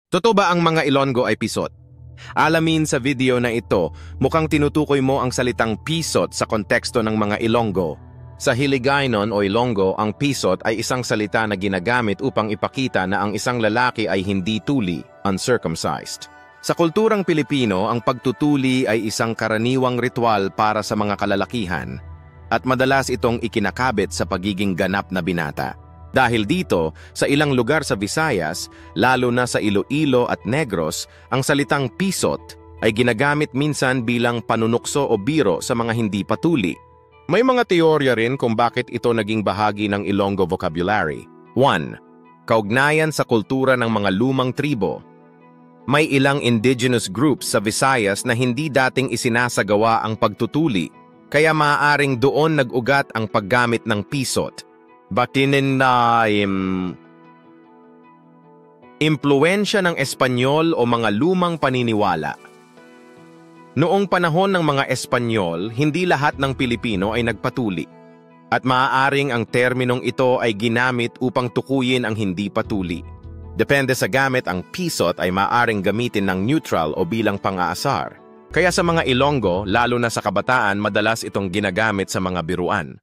Totoo ba ang mga Ilonggo ay pisot? Alamin sa video na ito, mukhang tinutukoy mo ang salitang pisot sa konteksto ng mga Ilonggo. Sa Hiligaynon o Ilonggo, ang pisot ay isang salita na ginagamit upang ipakita na ang isang lalaki ay hindi tuli, uncircumcised. Sa kulturang Pilipino, ang pagtutuli ay isang karaniwang ritual para sa mga kalalakihan at madalas itong ikinakabit sa pagiging ganap na binata. Dahil dito, sa ilang lugar sa Visayas, lalo na sa Iloilo at Negros, ang salitang pisot ay ginagamit minsan bilang panunukso o biro sa mga hindi patuli. May mga teorya rin kung bakit ito naging bahagi ng Ilonggo vocabulary. 1. Kaugnayan sa kultura ng mga lumang tribo. May ilang indigenous groups sa Visayas na hindi dating isinasagawa ang pagtutuli, kaya maaaring doon nag-ugat ang paggamit ng pisot. Batinin na impluwensya ng Espanyol o mga lumang paniniwala. Noong panahon ng mga Espanyol, hindi lahat ng Pilipino ay nagpatuli. At maaaring ang terminong ito ay ginamit upang tukuyin ang hindi patuli. Depende sa gamit, ang pisot ay maaaring gamitin ng neutral o bilang pang-aasar. Kaya sa mga Ilonggo, lalo na sa kabataan, madalas itong ginagamit sa mga biruan.